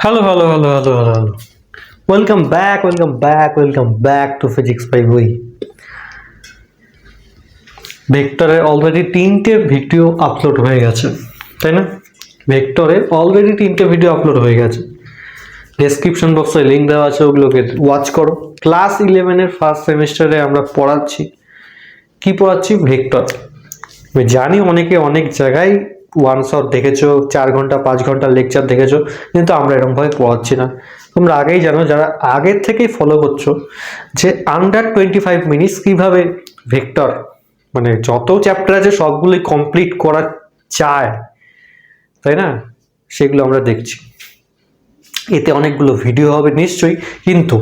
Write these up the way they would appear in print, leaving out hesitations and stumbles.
Hello. Welcome back to Physics by Boi. ভেক্টরের already তিনটে video upload হয়ে গেছে, তাই না? ভেক্টরের অলরেডি তিনটে ভিডিও আপলোড হয়ে গেছে। ডেসক্রিপশন বক্সে লিঙ্ক দেওয়া আছে, ওগুলোকে ওয়াচ করো। ক্লাস 11-এর ফার্স্ট সেমিস্টারে আমরা পড়াচ্ছি। কি পড়াচ্ছি? ভেক্টর। আমি জানি অনেকে অনেক জায়গায় ওয়ান শট দেখেছো, 4 ঘন্টা 5 ঘন্টা লেকচার দেখেছো, কিন্তু আমরা এরকমভাবে পড়াচ্ছি না। তোমরা আগেই জানো, যারা আগের থেকেই ফলো করছো, যে আন্ডার 25 মিনিটস কীভাবে ভেক্টর মানে যত চ্যাপ্টার আছে সবগুলোই কমপ্লিট করা চায়, তাই না? সেগুলো আমরা দেখছি। এতে অনেকগুলো ভিডিও হবে নিশ্চয়ই, কিন্তু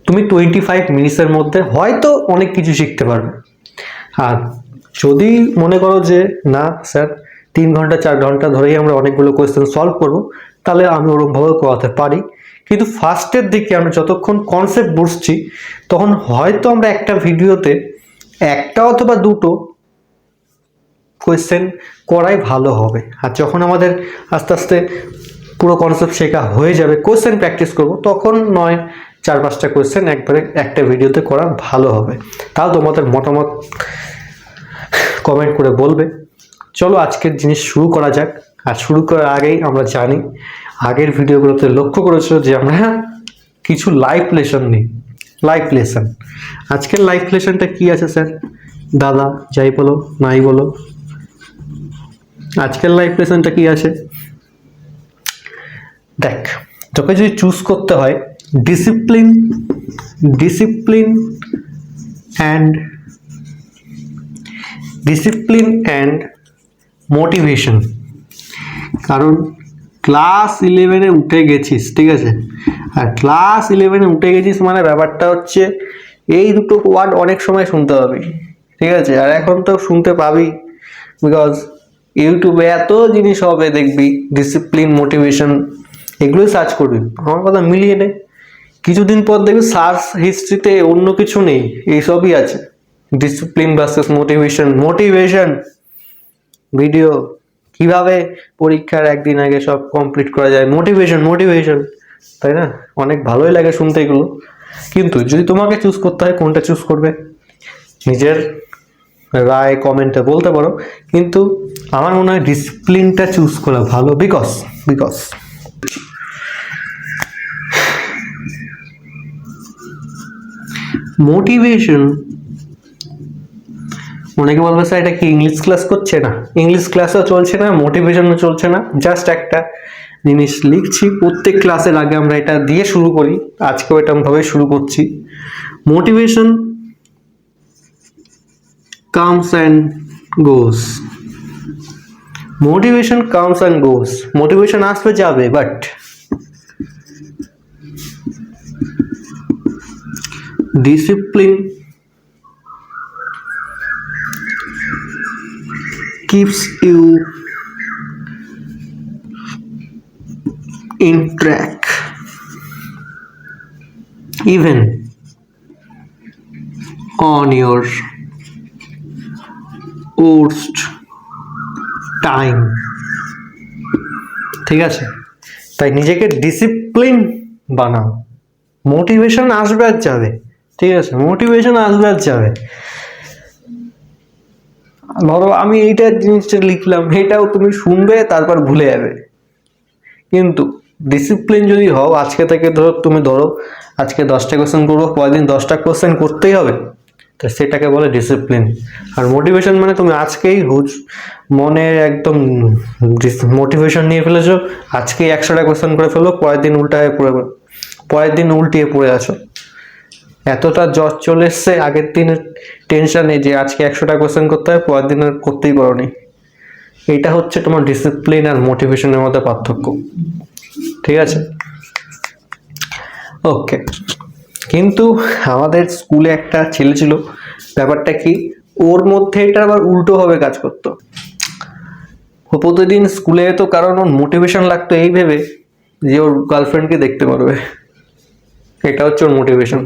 তুমি 25 মিনিটসের মধ্যে হয়তো অনেক কিছু শিখতে পারবে। আর যদি মনে করো যে না স্যার 3 ঘন্টা 4 ঘন্টা ধরেই আমরা অনেকগুলো কোয়েশ্চেন সলভ করব, তাহলে আমি ওরকমভাবে করাতে পারি। কিন্তু ফার্স্টের দিকে আমরা যতক্ষণ কনসেপ্ট বুঝছি, তখন হয়তো আমরা একটা ভিডিওতে একটা অথবা দুটো কোয়েশ্চেন করাই ভালো হবে। আর যখন আমাদের আস্তে আস্তে পুরো কনসেপ্ট শেখা হয়ে যাবে, কোয়েশ্চেন প্র্যাকটিস করব, তখন নয় 4-5টা কোয়েশ্চেন একবারে একটা ভিডিওতে করা ভালো হবে। তাও তোমাদের মতামত কমেন্ট করে বলবে। চলো আজকের জিনিস শুরু করা যাক। আর শুরু করার আগেই আমরা জানি, আগের ভিডিওগুলোতে লক্ষ্য করেছো যে আমরা কিছু লাইভ লেসন নিই। লাইভ লেসন, আজকের লাইভ লেসনটা কি আছে স্যার? দাদা যাই বলো নাই বলো, আজকের লাইভ লেসনটা কি আছে? দেখ, তোকে যদি চুজ করতে হয় ডিসিপ্লিন অ্যান্ড মোটিভেশন। কারণ ক্লাস 11-এ উঠে গেছিস, ঠিক আছে? আর ক্লাস 11-এ উঠে গেছিস মানে ব্যাপারটা হচ্ছে এই দুটো ওয়ার্ড অনেক সময় শুনতে পাবি, ঠিক আছে? আর এখন তো শুনতে পাবি, বিকজ ইউটিউবে এত জিনিস হবে, দেখবি ডিসিপ্লিন, মোটিভেশন, এগুলোই সার্চ করবি। আমার কথা মিলিয়ে নে, কিছুদিন পর দেখবি সার্চ হিস্ট্রিতে অন্য কিছু নেই, এইসবই আছে। ডিসিপ্লিন ভার্সেস মোটিভেশন ভিডিও, কিভাবে পরীক্ষার একদিন আগে সব কমপ্লিট করা যায়, মোটিভেশন, তাই না? অনেক ভালোই লাগে শুনতে এগুলো। কিন্তু যদি তোমাকে চুজ করতে হয়, কোনটা চুজ করবে? নিজের রায় কমেন্টে বলতে পারো, কিন্তু আমার মনে হয় ডিসিপ্লিনটা চুজ করা ভালো। বিকজ মোটিভেশন, অনেকে বলবে স্যার এটা কি ইংলিশ ক্লাস করছে? না, ইংলিশ ক্লাসও চলছে না, মোটিভেশনও চলছে না। জাস্ট একটা জিনিস লিখছি, প্রত্যেক ক্লাসের আগে আমরা এটা দিয়ে শুরু করি, আজকেও এরকমভাবে শুরু করছি। Motivation comes and goes. Motivation আসবে যাবে, but discipline keeps you in track even on your worst time, ঠিক আছে? তাই নিজেকে ডিসিপ্লিন বানাও। মোটিভেশন আসবে আর যাবে, ঠিক আছে? ধরো আমি এইটা জিনিসটা লিখলাম, এটাও তুমি শুনবে তারপর ভুলে যাবে। কিন্তু ডিসিপ্লিন যদি হও, আজকে থেকে ধরো আজকে 10টা কোশ্চেন করবো, পরের দিন 10টা কোশ্চেন করতেই হবে, তো সেটাকে বলে ডিসিপ্লিন। আর মোটিভেশন মানে তুমি আজকেই মনে একদম মোটিভেশন নিয়ে ফেলেছো, আজকেই 100টা কোশ্চেন করে ফেলো, পরের দিন উল্টিয়ে পড়ে আছো। এতটা জ্বর চলে এসছে আগের দিনের টেনশনে যে আজকে 100টা কোশ্চেন করতে হবে, পরের দিন আর করতেই পারোনি। এটা হচ্ছে তোমার ডিসিপ্লিন আর মোটিভেশনের মধ্যে পার্থক্য, ঠিক আছে? ওকে। কিন্তু আমাদের স্কুলে একটা ছেলে ছিল, ব্যাপারটা কি, ওর মধ্যে এটা আবার উল্টোভাবে কাজ করতো। ও প্রতিদিন স্কুলে যেত কারণ ওর মোটিভেশন লাগতো এই ভেবে যে ওর গার্লফ্রেন্ডকে দেখতে পারবে। এটা হচ্ছে ওর মোটিভেশন।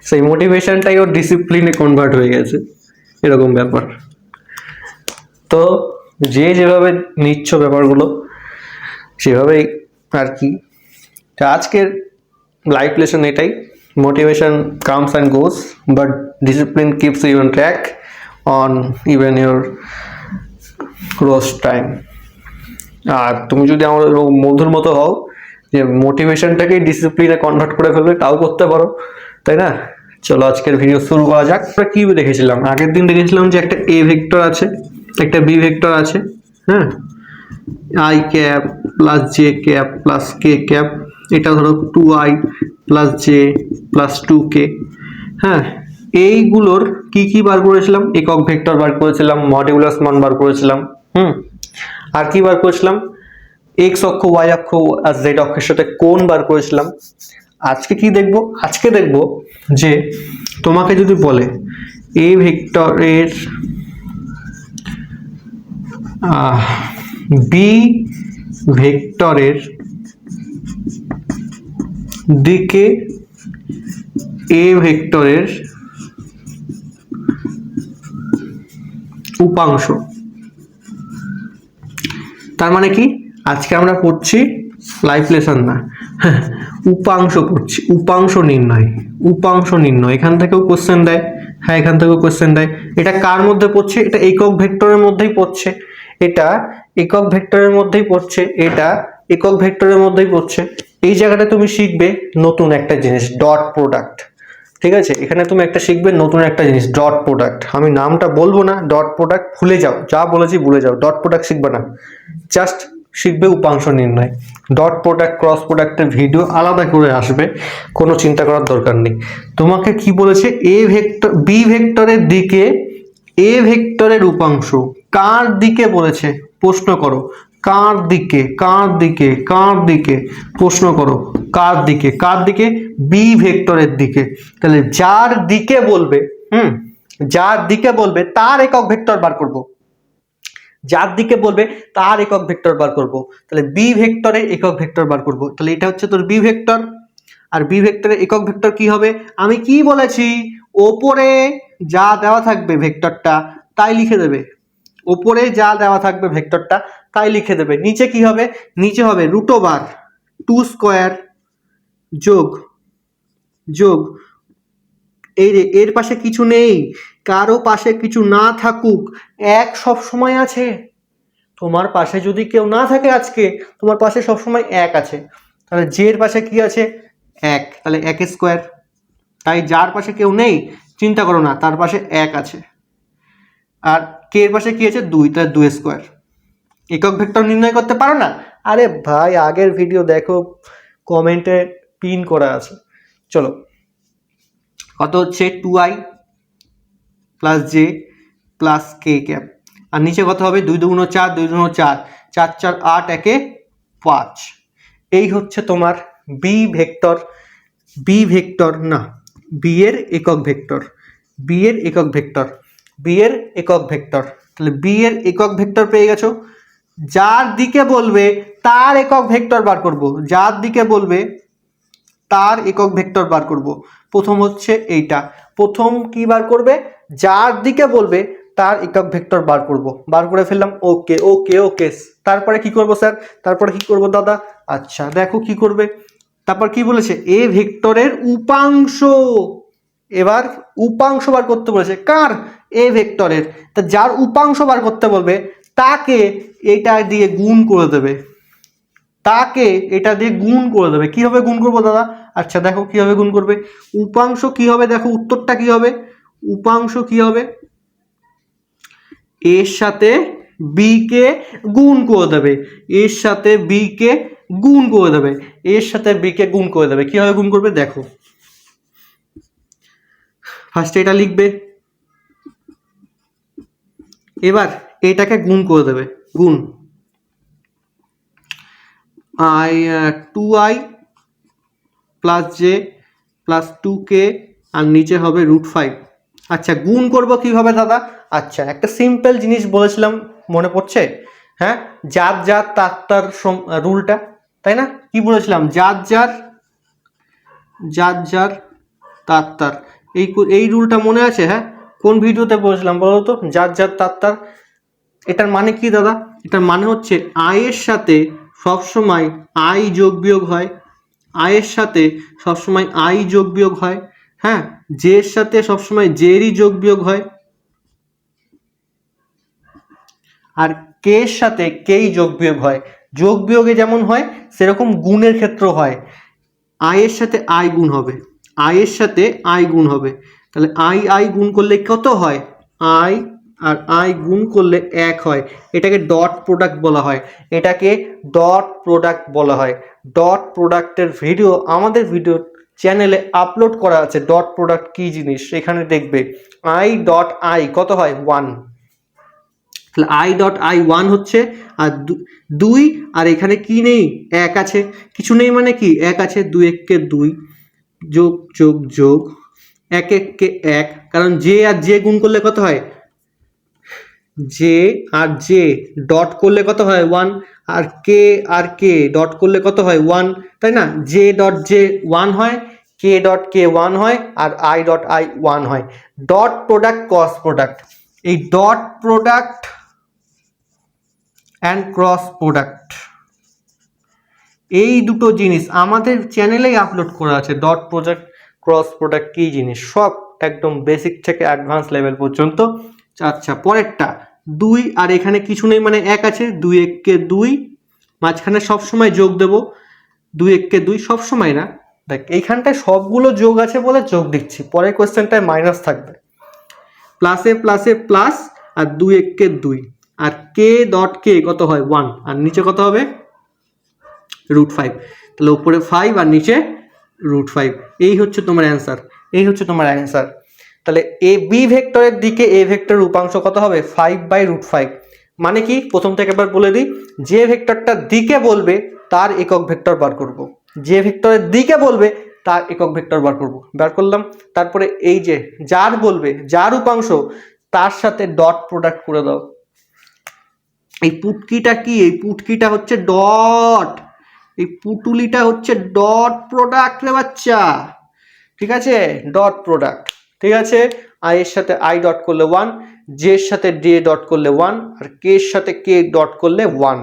সেই মোটিভেশনটাই ওর ডিসিপ্লিনে কনভার্ট হয়ে গেছে, এরকম ব্যাপার। তো যে যেভাবে নিচ্ছ ব্যাপারগুলো, সেভাবেই আর কি। তো আজকের লাইফ লেসন এটাই, motivation comes and goes but discipline keeps you on track on even your worst time. আর তুমি যদি আমার বন্ধুর মতো হও যে মোটিভেশনটাকেই ডিসিপ্লিনে কনভার্ট করে ফেলবে, তাও করতে পারো, তাই না? চলো আজকের ভিডিও শুরু করা যাক। আমরা কি দেখেছিলাম আগের দিন? দেখেছিলাম যে একটা এ ভেক্টর আছে, একটা বি ভেক্টর আছে, হ্যাঁ, I cap plus J cap plus K cap, এটা ধরো 2i plus J plus 2k। হ্যাঁ, এইগুলোর কি কি বার করেছিলাম? একক ভেক্টর বার করেছিলাম, মডিউলাস মান বার করেছিলাম, আর কি বার করেছিলাম? এক্স অক্ষ, ওয়াই অক্ষ আর জেড অক্ষের সাথে কোণ বার করেছিলাম। আজকে কি দেখব? আজকে দেখব যে তোমাকে যদি বলে এ ভেক্টরের বি ভেক্টরের দিকে এ ভেক্টরের উপাংশ, তার মানে কি? আজকে আমরা পড়ছি লাইফ লেসন না, উপাংশ পড়ছি, উপাংশ নির্ণয়। উপাংশ নির্ণয় এখান থেকেও কোশ্চেন দেয়, হ্যাঁ এখান থেকেও কোশ্চেন দেয়। এটা কার মধ্যে পড়ছে? এটা একক ভেক্টরের মধ্যেই পড়ছে, এটা একক ভেক্টরের মধ্যেই পড়ছে, এটা একক ভেক্টরের মধ্যেই পড়ছে। এই জায়গাটা তুমি শিখবে নতুন একটা জিনিস, ডট প্রোডাক্ট। ঠিক আছে, এখানে তুমি একটা শিখবে নতুন একটা জিনিস, ডট প্রোডাক্ট। আমি নামটা বলবো না, ডট প্রোডাক্ট ভুলে যাও, যা বলেছি ভুলে যাও, ডট প্রোডাক্ট শিখবে না, জাস্ট শিখবে উপাংশ নির্ণয়। ডট প্রোডাক্ট ক্রস প্রোডাক্টের ভিডিও আলাদা করে আসবে, কোনো চিন্তা করার দরকার নেই। তোমাকে কি বলেছে? এ ভেক্টর বি ভেক্টরের দিকে এ ভেক্টরের উপাংশ কার দিকে বলেছে? প্রশ্ন করো, কার দিকে, কার দিকে, কার দিকে? প্রশ্ন করো, কার দিকে? কার দিকে? বি ভেক্টরের দিকে। তাহলে যার দিকে বলবে, যার দিকে বলবে তার একক ভেক্টর বার করব, যার দিকে বলবে তার একক ভেক্টর বার করব। তাহলে বি ভেক্টরের একক ভেক্টর বার করব। তাহলে এটা হচ্ছে তোর বি ভেক্টর, আর বি ভেক্টরের একক ভেক্টর কি হবে? আমি কি বলেছি? ওপরে যা দেওয়া থাকবে ভেক্টরটা তাই লিখে দেবে, ওপরে যা দেওয়া থাকবে ভেক্টরটা তাই লিখে দেবে। নিচে কি হবে? নিচে হবে রুট ওভার 2 স্কয়ার যোগ যোগ এর পাশে কিছু নেই, কারো পাশে কিছু না থাকুক, এক সব সময় আছে। তোমার পাশে যদি কেউ না থাকে আজকে, তোমার পাশে সবসময় এক আছে। তাহলে জে এর পাশে কি আছে? এক, তাহলে 1 স্কয়ার। তাই যার পাশে কেউ নেই চিন্তা করো না, তার পাশে এক আছে। আর কে এর পাশে কি আছে? 2, তাহলে 2 স্কয়ার। একক ভেক্টর নির্ণয় করতে পারো না? আরে ভাই আগের ভিডিও দেখো, কমেন্টে পিন করা আছে। চলো, কত হচ্ছে? 2i প্লাস জে প্লাস কে ক্যাপ, আর নিচে কত হবে? 2 2 4, 2 2 4, 4 4 8, 1 5। এই হচ্ছে তোমার বি ভেক্টর। বি ভেক্টর না, বি এর একক ভেক্টর, বি এর একক ভেক্টর, বি এর একক ভেক্টর। তাহলে বি এর একক ভেক্টর পেয়ে গেছো। যার দিকে বলবে তার একক ভেক্টর বার করব, যার দিকে বলবে তার একক ভেক্টর বার করব। প্রথম হচ্ছে এইটা, প্রথম কি বার করবে? যার দিকে বলবে তার একক ভেক্টর বার করব। বার করে ফেললাম, ওকে ওকে ওকে। তারপরে কি করব স্যার? তারপরে কি করব দাদা? আচ্ছা দেখো কি করবে। তারপর কি বলেছে? এ ভেক্টরের উপাংশ। এবার উপাংশ বার করতে বলেছে, কার? এ ভেক্টরের। তা যার উপাংশ বার করতে বলবে তাকে এটা দিয়ে গুণ করে দেবে, তাকে এটা দিয়ে গুণ করে দেবে। কিভাবে গুণ করবো দাদা? আচ্ছা দেখো কিভাবে গুণ করবে। উপাংশ কি হবে? দেখো উত্তরটা কি হবে। উপাংশ কি হবে? এর সাথে বি কে গুণ করে দেবে, এর সাথে বি কে গুণ করে দেবে, এর সাথে বি কে গুণ করে দেবে। কিভাবে গুণ করবে দেখো, ফার্স্টে এটা লিখবে, এবার এটাকে গুণ করে দেবে, গুণ I 2i plus J plus 2k, আর নিচে হবে √5। আচ্ছা গুণ করব কিভাবে দাদা? আচ্ছা একটা সিম্পল জিনিস বলেছিলাম, মনে পড়ছে? হ্যাঁ, যার যার তার তার রুলটা, তাই না? কি বলেছিলাম? যার যার যার যার তার তার, এই রুলটা মনে আছে? হ্যাঁ, কোন ভিডিওতে বলেছিলাম বলো তো? যার যার তার তার। এটার মানে কি দাদা? এটার মানে হচ্ছে আই এর সাথে সবসময় আই যোগ বিয়োগ হয়, আয়ের সাথে সবসময় আই যোগ বিয়োগ হয়, হ্যাঁ, জে এর সাথে সবসময় জেরই যোগ বিয়োগ হয়, আর কে এর সাথে কেই যোগ বিয়োগ হয়। যোগ বিয়োগে যেমন হয় সেরকম গুণের ক্ষেত্রেও হয়। আই এর সাথে আই গুণ হবে, আই এর সাথে আই গুণ হবে, তাহলে আই আই গুণ করলে কত হয়, আই আর আই গুণ করলে 1 হয়। এটাকে ডট প্রোডাক্ট বলা হয়, এটাকে ডট প্রোডাক্ট বলা হয়। ডট প্রোডাক্টের ভিডিও আমাদের ভিডিও চ্যানেলে আপলোড করা আছে। ডট প্রোডাক্ট কি জিনিস এখানে দেখবে। আই ডট আই কত হয় 1, তাহলে আই ডট আই 1 হচ্ছে, আর 2, আর এখানে কি নেই, 1 আছে, কিছু নেই মানে কি 1 আছে, 2 1 2, যোগ যোগ যোগ, 1 1 1, কারণ জে আর জে গুণ করলে কত হয়, জে আর জে ডট করলে কত হয় 1, আর কে ডট করলে কত হয় 1, তাই না, জে ডট জে 1 হয়, কে ডট কে 1 হয়, আর আই ডট আই 1 হয়। ডট প্রোডাক্ট ক্রস প্রোডাক্ট, এই dot product and cross product এই দুটো জিনিস আমাদের চ্যানেলেই আপলোড করা আছে। ডট প্রোডাক্ট ক্রস প্রোডাক্ট কী জিনিস সব একদম বেসিক থেকে অ্যাডভান্স লেভেল পর্যন্ত। আচ্ছা পরেরটা 2, আর এখানে কিছু নেই মানে 1 আছে, 2 1 2, মাঝখানে সবসময় যোগ দেবো, 2 1 2 সবসময় না, দেখ এইখানটায় সবগুলো যোগ আছে বলে যোগ দিচ্ছি, পরের কোয়েশ্চেনটায় মাইনাস থাকবে, প্লাসে প্লাসে প্লাস, আর 2 1 2, আর কে ডট কে কত হয় 1, আর নিচে কত হবে √5, তাহলে উপরে 5 আর নিচে √5। এই হচ্ছে তোমার অ্যান্সার, এই হচ্ছে তোমার অ্যান্সার। তাহলে এ বি ভেক্টরের দিকে এ ভেক্টরের উপাংশ কত হবে 5/√5, মানে কি প্রথম থেকে একবার বলে দিই, যে ভেক্টরটার দিকে বলবে তার একক ভেক্টর বার করব, যে ভেক্টরের দিকে বলবে তার একক ভেক্টর বার করলাম। তারপরে এই যে যার বলবে যার উপাংশ তার সাথে ডট প্রোডাক্ট করে দাও। এই পুটকিটা কি, এই পুটকিটা হচ্ছে ডট, এই পুটুলিটা হচ্ছে ডট প্রোডাক্ট রে বাচ্চা, ঠিক আছে, ডট প্রোডাক্ট, ঠিক আছে। আই এর সাথে আই ডট করলে 1, জে এর সাথে জে ডট করলে 1, আর কে এর সাথে কে ডট করলে 1।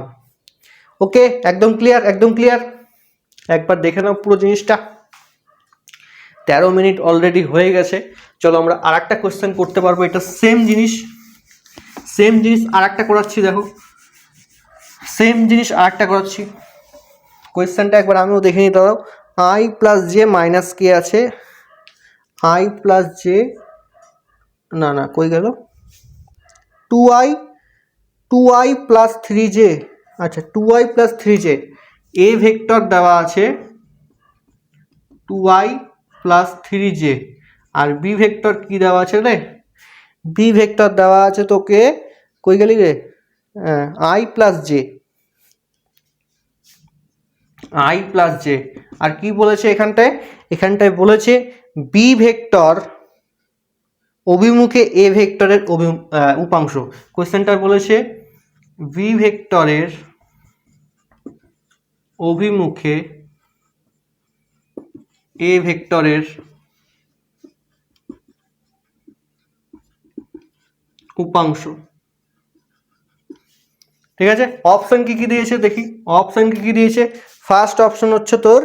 ওকে, একদম ক্লিয়ার, একদম ক্লিয়ার। একবার দেখে নাও পুরো জিনিসটা। 13 মিনিট অলরেডি হয়ে গেছে, চলো আমরা আর একটা কোয়েশ্চেন করতে পারবো, এটা সেম জিনিস আর একটা করাচ্ছি, দেখো সেম জিনিস আর একটা করাচ্ছি। কোয়েশ্চেনটা একবার আমিও দেখে নিতে পারো। আই প্লাস জে মাইনাস কে আছে, আই প্লাস জে, না না কই গেল, 2i প্লাস 3j, আচ্ছা 2i প্লাস 3j, এ ভেক্টর দেওয়া আছে 2i প্লাস 3j, আর বি ভেক্টর কি দেওয়া আছে রে, বি ভেক্টর দেওয়া আছে তোকে, কই গেলি রে, I plus J, I plus J, আর কি বলেছে এখানটায় বলেছে বি ভেক্টর অভিমুখে এ ভেক্টরের উপাংশ। কোশ্চেনটা বলেছে বি ভেক্টরের অভিমুখে এ ভেক্টরের উপাংশ, ঠিক আছে। অপশন কি কি দিয়েছে দেখি, অপশন কি কি দিয়েছে। ফার্স্ট অপশন হচ্ছে তোর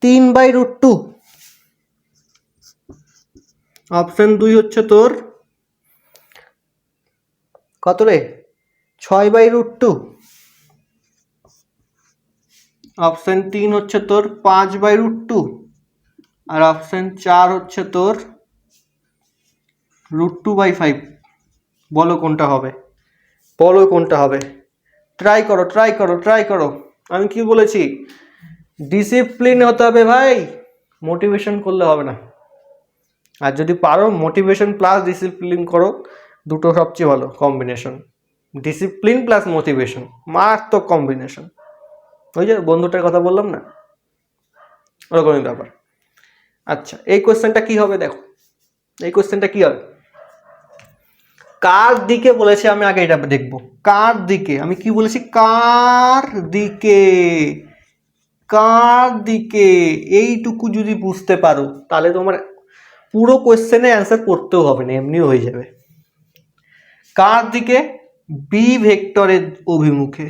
3/√2, অপশন 2 হচ্ছে তোর কত রে 6/√2, অপশন 3 হচ্ছে তোর 5/√2, আর অপশন 4 হচ্ছে তোর √2/5। বলো কোনটা হবে, বলো কোনটা হবে, ট্রাই করো ট্রাই করো ট্রাই করো। আমি কি বলেছি, ডিসিপ্লিন হতে হবে ভাই, মোটিভেশন করলে হবে না। আর যদি পারো মোটিভেশন প্লাস ডিসিপ্লিন করো, দুটো সবচেয়ে ভালো কম্বিনেশন, ডিসিপ্লিন প্লাস মোটিভেশন মারাত্মক কম্বিনেশন। ওই যে বন্ধুটার কথা বললাম না, ওরকমই ব্যাপার। আচ্ছা এই কোয়েশ্চেনটা কি হবে দেখো, এই কোয়েশ্চেনটা কি হবে, কার দিকে বলেছে, আমি আগে এটা দেখবো, কার দিকে, আমি কি বলেছি কার দিকে, কার দিকে, এইটুকু যদি বুঝতে পারো তাহলে তোমার পুরো কোয়েশ্চেনে অ্যান্সার করতেও হবে না, এমনিও হয়ে যাবে। কার দিকে, বি ভেক্টরের অভিমুখে,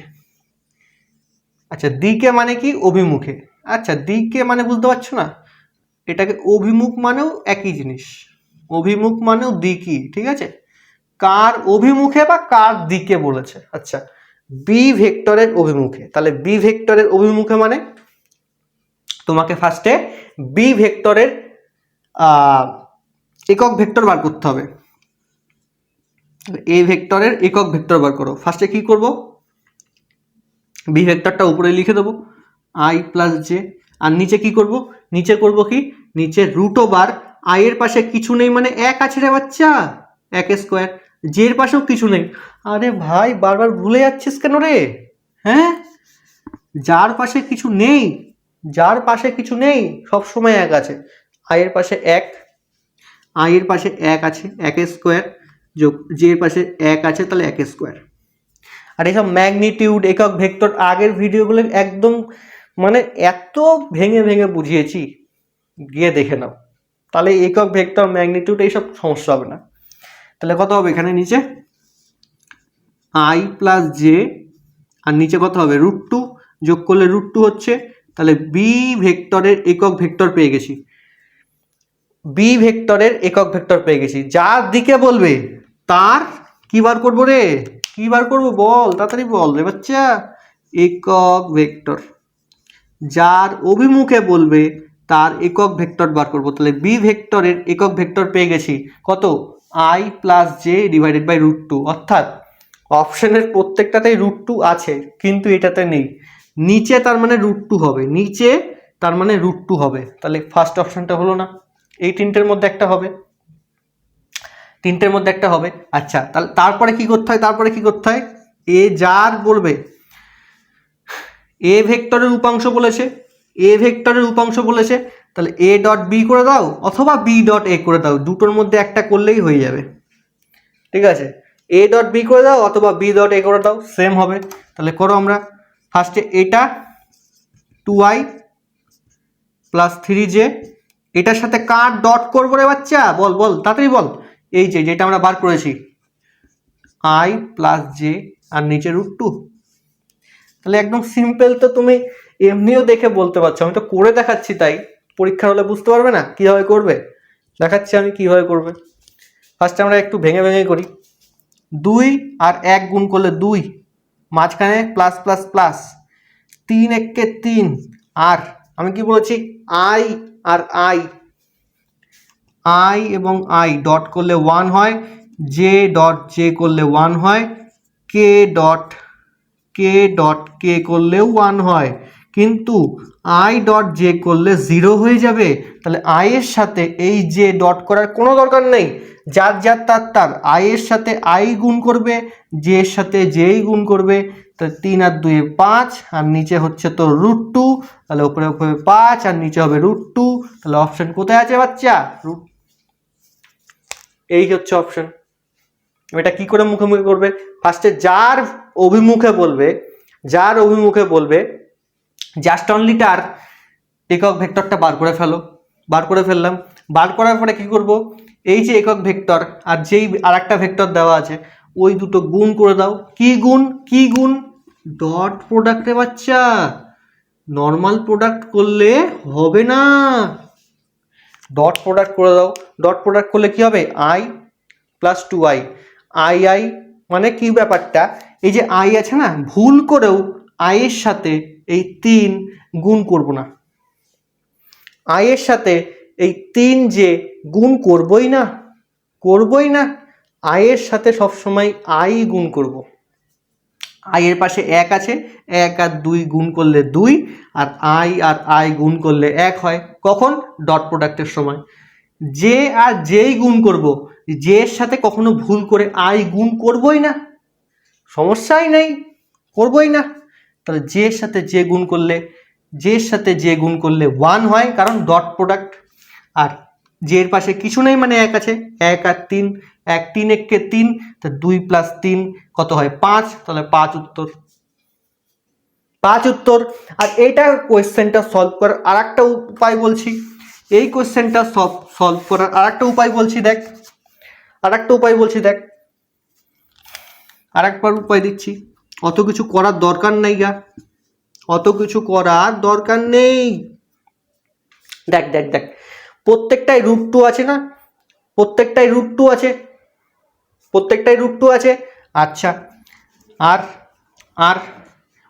আচ্ছা দিকে মানে কি? অভিমুখে। আচ্ছা দিকে মানে বুঝতে পারছো না, এটাকে অভিমুখ মানেও একই জিনিস, অভিমুখ মানেও দিকই, ঠিক আছে? কার অভিমুখে বা কার দিকে বলেছে। আচ্ছা বি ভেক্টরের অভিমুখে, তাহলে বি ভেক্টরের অভিমুখে মানে তোমাকে ফার্স্টে বি ভেক্টরের একক ভেক্টর বার করতে হবে। এ ভেক্টরের একক ভেক্টর বার করো। ফার্স্টে কি করব, বি ভেক্টরটা উপরে লিখে দেবো আই প্লাস জে, আর নিচে কি করব, নিচে করব কি, নিচে রুট ওভার আই এর পাশে কিছু নেই মানে এক আছে রে বাচ্চা, এক স্কোয়ার, জে এর পাশেও কিছু নেই। আরে ভাই বারবার ভুলে যাচ্ছিস কেন রে? হ্যাঁ, যার পাশে কিছু নেই, যার পাশে কিছু নেই সব সময় এক আছে। আই এর পাশে এক, আই এর পাশে এক আছে, এক স্কোয়ার, যোগ জে এর পাশে এক আছে, তাহলে এক স্কোয়ার। আর এইসব ম্যাগনিটিউড একক ভেক্টর আগের ভিডিওগুলো একদম মানে এত ভেঙে ভেঙে বুঝিয়েছি, গিয়ে দেখে নাও, তাহলে একক ভেক্টর ম্যাগনিটিউড এইসব সমস্যা হবে না। তাহলে কত হবে এখানে নিচে আই প্লাস জে, আর নিচে কত হবে রুট টু, যোগ করলে রুট টু হচ্ছে, তাহলে বি ভেক্টরের একক ভেক্টর পেয়ে গেছি, বি ভেক্টরের একক ভেক্টর পেয়ে গেছি। যার দিকে বলবে তার কি বার করবো রে, কি বার করবো বল, তাড়াতাড়ি বল রে বাচ্চা, একক ভেক্টর। যার অভিমুখে বলবে তার একক ভেক্টর বার করবো, তাহলে বি ভেক্টরের একক ভেক্টর পেয়ে গেছি কত, I plus J divided by root two. অর্থাৎ অপশনের প্রত্যেকটাতেই রুট টু আছে কিন্তু এটাতে নেই, নিচে তার মানে রুট টু হবে, নিচে তার মানে রুট টু হবে, তাহলে ফার্স্ট অপশনটা হলো না, এই তিনটের মধ্যে একটা হবে, তিনটের মধ্যে একটা হবে। আচ্ছা তাহলে তারপরে কি করতে হয়, তারপরে কি করতে হয়, এ যার বলবে এ ভেক্টরের উপাংশ বলেছে, এ ভেক্টরের উপাংশ বলেছে, তাহলে এ ডট বি করে দাও অথবা বি ডট এ করে দাও, দুটোর মধ্যে একটা করলেই হয়ে যাবে, ঠিক আছে? এ ডট বি করে দাও অথবা বি ডট এ করে দাও, সেম হবে। তাহলে করো আমরা ফার্স্টে এটা 2i প্লাস 3j, এটার সাথে কার ডট করবো রে বাচ্চা, বল বল তাড়াতাড়ি বল, এই যে যেটা আমরা বার করেছি i প্লাস জে আর নিচে রুট টু। তাহলে একদম সিম্পল, তো তুমি এমনিও দেখে বলতে পারছো, আমি তো করে দেখাচ্ছি, তাই পরীক্ষার হলে বুঝতে পারবে না কিভাবে করবে, দেখাচ্ছি আমি কিভাবে করবে। ফার্স্টে আমরা একটু ভেঙে ভেঙে করি, 2 আর 1 গুণ করলে 2, মাঝখানে প্লাস প্লাস প্লাস, 3 একে 3, আর আমি কি বলেছি আই আর আই, আই এবং আই ডট করলে 1 হয়, জে ডট জে করলে 1 হয়, কে ডট কে করলেও 1 হয়, কিন্তু আই ডট জে করলে 0 হয়ে যাবে। তাহলে আই এর সাথে এই জে ডট করার কোনো দরকার নেই, যার যার তার তার, আই এর সাথে আই গুণ করবে, জে এর সাথে জেই গুণ করবে, তাহলে 3 আর 2 5, আর নিচে হচ্ছে তো রুট টু, তাহলে উপরে উপরে 5 আর নিচে হবে রুট টু, তাহলে অপশন কোথায় আছে বাচ্চা, রুট, এই হচ্ছে অপশন। এটা কি করে মুখে মুখে করবে, ফার্স্টে যার অভিমুখে বলবে, যার অভিমুখে বলবে জাস্ট অনলি তার একক ভেক্টরটা বার করে ফেলো, বার করে ফেললাম, বার করার পরে কি করব, এই যে একক ভেক্টর আর যেই আরেকটা ভেক্টর দেওয়া আছে ওই দুটো গুণ করে দাও, কি গুণ, কি গুণ, ডট প্রোডাক্টে বাচ্চা, নর্মাল প্রোডাক্ট করলে হবে না, ডট প্রোডাক্ট করে দাও, ডট প্রোডাক্ট করলে কি হবে, I plus 2i, I I মানে কি ব্যাপারটা, এই যে আই আছে না, ভুল করেও আই এর সাথে এই 3 গুণ করব না, আই এর সাথে এই 3 যে গুণ করবই না, করবই না, আই এর সাথে সবসময় আই গুণ করব, আই এর পাশে 1 আছে, 1 আর 2 গুণ করলে 2, আর আই গুণ করলে 1 হয়, কখন, ডট প্রোডাক্টের সময়। জে আর জেই গুণ করব, জে এর সাথে কখনো ভুল করে আই গুণ করবই না, সমস্যাই নেই, করবই না। তাহলে জে এর সাথে জে গুণ করলে, জে এর সাথে জে গুণ করলে 1 হয়, কারণ ডট প্রোডাক্ট, আর জে এর পাশে কিছু নেই মানে 1 আছে, 1 আর 3, 1 3 একে 3, তো 2 প্লাস 3 কত হয় 5, তাহলে 5 উত্তর, 5 উত্তর। আর এইটা কোয়েশ্চেনটা সলভ করার আর একটা উপায় বলছি, এই কোয়েশ্চেনটা সলভ করার আর একটা উপায় বলছি, দেখ আর একটা উপায় বলছি, দেখ আর একবার উপায় দিচ্ছি, অত কিছু করার দরকার নাই গা, অত কিছু করার দরকার নেই। দেখ দেখ দেখ, প্রত্যেকটাই √2 আছে না, প্রত্যেকটাই √2 আছে, প্রত্যেকটাই √2 আছে। আচ্ছা, আর আর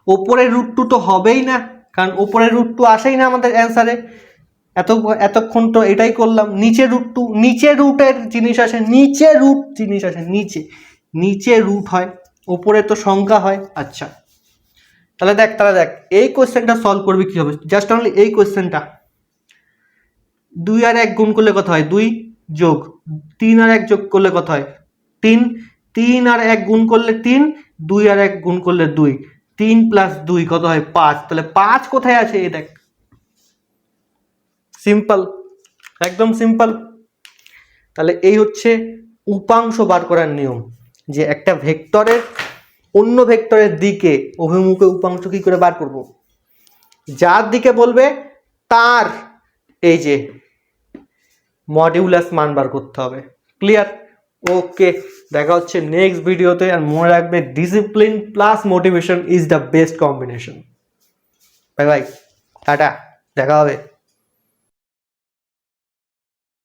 ওপরের √2 তো হবেই না, কারণ ওপরের √2 আসেই না আমাদের অ্যান্সারে। এতক্ষণ তো এটাই করলাম। নিচে √2, নিচে রুটের জিনিস আসে, নিচে রুট জিনিস আসে, নিচে নিচে রুট হয়, ওপরে তো সংখ্যা হয়। আচ্ছা, তাহলে দেখ এই কোয়েশ্চেনটা সলভ করবি কি হবে, জাস্ট অনলি এই কোয়েশ্চেনটা। 2 আর 1 গুণ করলে কত হয়? 2 যোগ 3 আর 1 যোগ করলে কত হয়? 3। 3 আর 1 গুণ করলে 3, 2 আর 1 গুণ করলে 2, 3 প্লাস 2 কত হয়? 5। তাহলে 5 কোথায় আছে? এই দেখ, সিম্পল, একদম সিম্পল। তাহলে এই হচ্ছে উপাংশ বার করার নিয়ম, যে একটা ভেক্টরের অন্য ভেক্টরের দিকে অভিমুখে উপাংশ কি করে বার করব। যার দিকে বলবে তার এই যে মডিউলাস মান বার করতে হবে। ক্লিয়ার? ওকে, দেখা হচ্ছে নেক্সট ভিডিওতে। আর মনে রাখবে, discipline plus motivation is the best combination. Bye bye, tata, দেখা হবে।